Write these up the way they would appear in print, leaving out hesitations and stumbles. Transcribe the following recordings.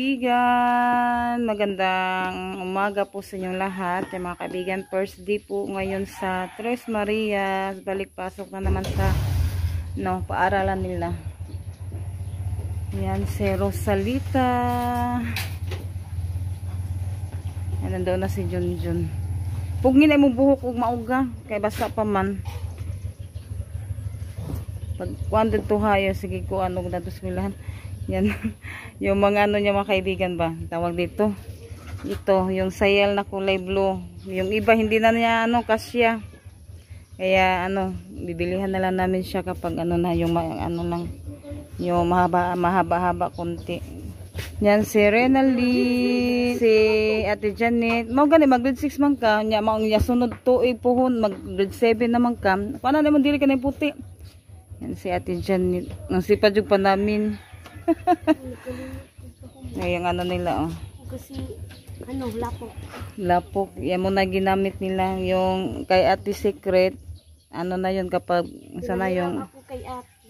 kaibigan, magandang umaga po sa inyong lahat. Mga kaibigan, first day po ngayon sa Tres Marias. Balik pasok na naman sa paaralan nila. Yan si Rosalita. Yan, nandoon na si Junjun. Pugin ay mo buhok ug mauga kay basa pa man. Pag kuan dito hayo sige ko ano dados milahan. Yan yung mga ano niya mga kaibigan ba tawag dito. Ito yung sayal na kulay blue. Yung iba hindi na niya kasya. Kaya bibilihan na lang namin siya kapag na yung lang yung mahaba-haba konti. Yan si Renali, si Ate Janet. Mao gani mag grade 6 man ka, nya mao nya sunod tuig pohon mag grade 7 naman ka. Paano naman dili ka na puti. Yan si Ate Janet. Ang sipad jud pa namin. Ngayong nila kasi lapok yan mo na ginamit nila yung kay Ate Secret na yun kapag sana yung ako kay ate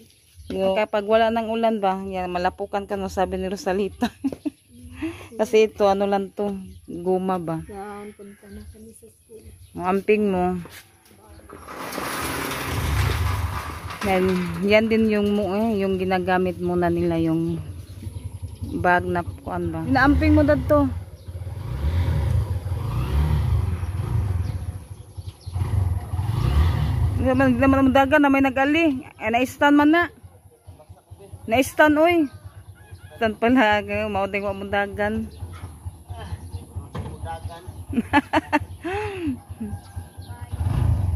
yung kapag wala ng ulan ba yan malapukan ka no sabi ni Rosalita. Kasi ito lang to guma ba punta na kami sa school amping mo yan din yung yung ginagamit muna nila yung bag na kuan ba. Inaamping mo dadto. Hindi naman dagan na may nag-ali. Na-stand man na. Na-stand oy. Stand pala. Mauding mo dagan.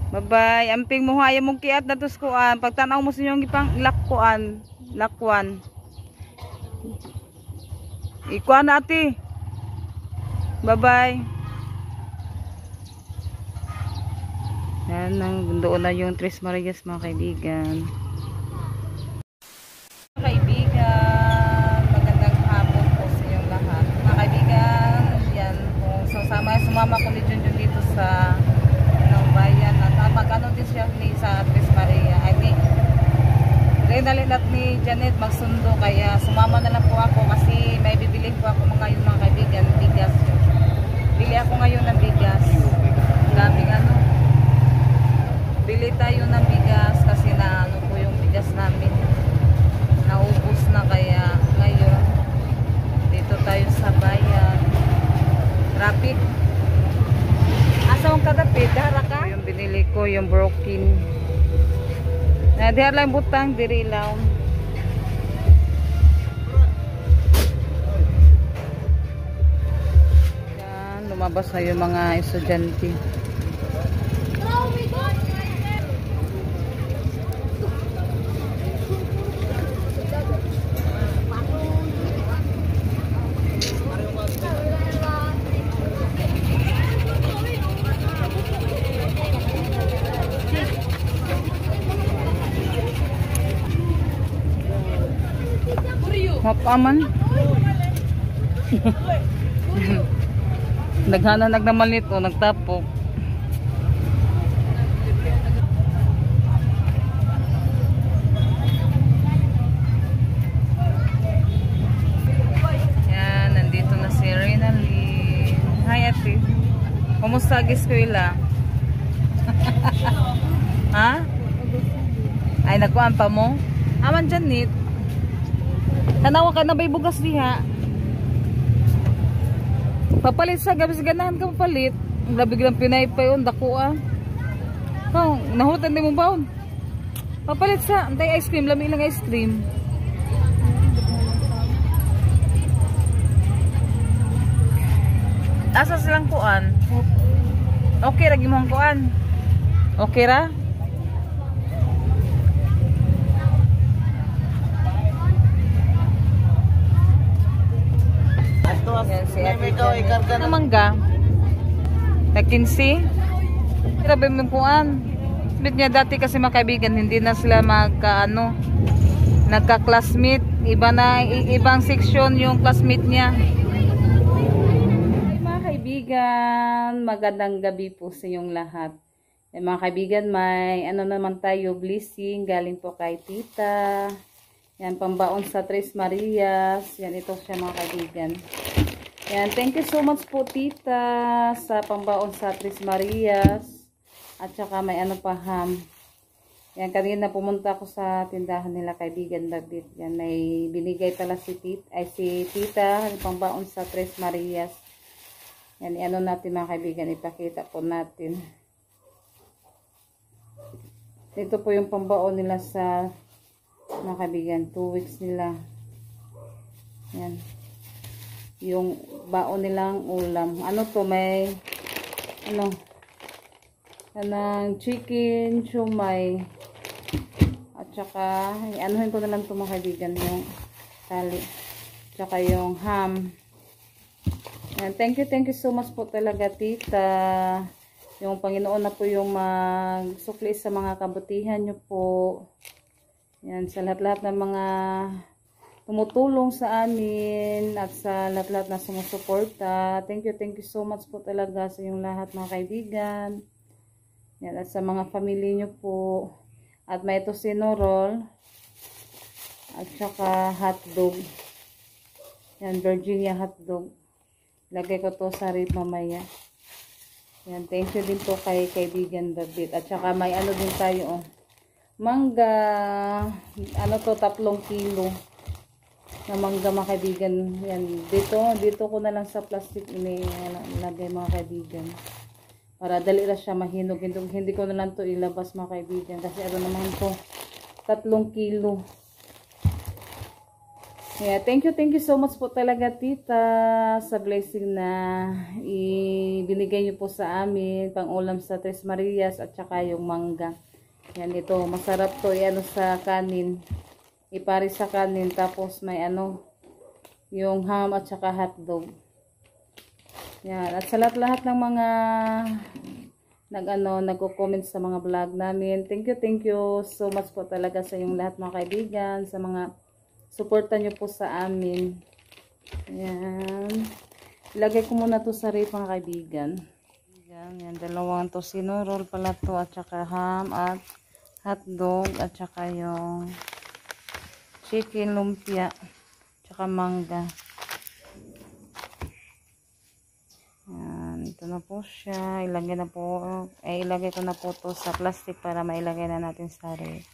Bye-bye. Amping mo haya mong kiat na tos kuan. Pagtanaw mo sa inyong ipang lakkuan. Ikuan na ate. Bye-bye. Yan, doon na yung Tres Marias mga kaibigan. Mga kaibigan, magandang hapon po sa inyong lahat. Mga kaibigan, yan kung sumama ko ni Junjun dito sa bayan at magano din siya sa Tres Maria. I think Renalyn at ni Janet magsundo kaya sumama na lang po ako kasi may bibili po ako mga kaibigan bigas. Bili ako ngayon ng bigas. Daming bili tayo ng bigas kasi na po yung bigas namin. Naubos na kaya ngayon dito tayo sa bayan. Traffic. Asa ang kadapit? Dara ka? Yung binili ko yung broken. Dihar lang butang, diri ilaw. Yan, lumabas na yung mga estudyante. Mapaman. Nagmalit o nagtapok. Yan, nandito na si Renalyn. Hi ate. Kumusta eskwela? Ha? Ay nagkuhan pa mo? Aman Janet. Tanawa ka na ba'y bugas diha? Papalit sa gabi ganahan ka papalit. Grabe lang pinaypay on dako nahutan din mo ba on? Papalit sa antay ice cream, lami lang ice cream. Asa silang kuan? Okay ra gimong kuan. Okay ra? Yan si Ate Janet. Ano mangga? Nag-15? Grabe mo puan. Bit niya dati kasi mga kaibigan, hindi na sila nagka-classmate. Ibang section yung classmate niya. Ay mga kaibigan, magandang gabi po sa inyong lahat. Mga kaibigan, may naman tayo blessing galing po kay tita. Yan, pambaon sa Tres Marias. Yan, ito siya mga kaibigan. Yan, thank you so much po tita sa pambaon sa Tres Marias. At saka may ano pa ham. Yan, kanina pumunta ako sa tindahan nila kaibigan David. Yan, may binigay tala si tita, pambaon sa Tres Marias. Yan, ano natin mga kaibigan, ipakita po natin. Ito po yung pambaon nila sa mga kaibigan, 2 weeks nila. Yan. Yung baon nilang ulam. Ano to, may ano, anong chicken, shumai. At saka, anuhin ko na lang ito mga kaibigan, yung tali. Tsaka yung ham. Yan, thank you so much po talaga tita. Yung Panginoon na po yung magsukli sa mga kabutihan nyo po. Yan, sa lahat-lahat ng mga tumutulong sa amin at sa lahat-lahat na sumusuporta. Thank you so much po talaga sa yung lahat mga kaibigan. Yan, at sa mga family nyo po. At may tocino roll. At saka hotdog. Yan, Virginia hotdog. Lagay ko to sa rib mamaya. Yan, thank you din po kay kaibigan David. At saka may ano din tayo, oh. Mangga. Ano to, 3 kilo. Na mangga mga kaibigan. Yan, dito ko na lang sa plastic ilagay mga kaibigan. Para dali na siya mahinog. Hindi ko na lang to ilabas mga kaibigan. Kasi ano naman to, 3 kilo. Yeah, thank you so much po talaga tita sa blessing na ibinigay niyo po sa amin, pang ulam sa Tres Marias at saka yung mangga. Yan, ito masarap to, ano sa kanin, ipari sa kanin, tapos may ano, yung ham at saka hotdog. Yan, at sa lahat ng mga nagko-comment sa mga vlog namin, thank you so much po talaga sa yung lahat mga kaibigan, sa mga suporta nyo po sa amin. Ayan. Ilagay ko muna to sa rip mga kaibigan. Yan, 2 tocino roll pala to at saka ham at hotdog at saka yung chicken lumpia at saka mangga. Yan, ito na po siya. Ilagay ko na po to sa plastic para mailagay na natin sa rip.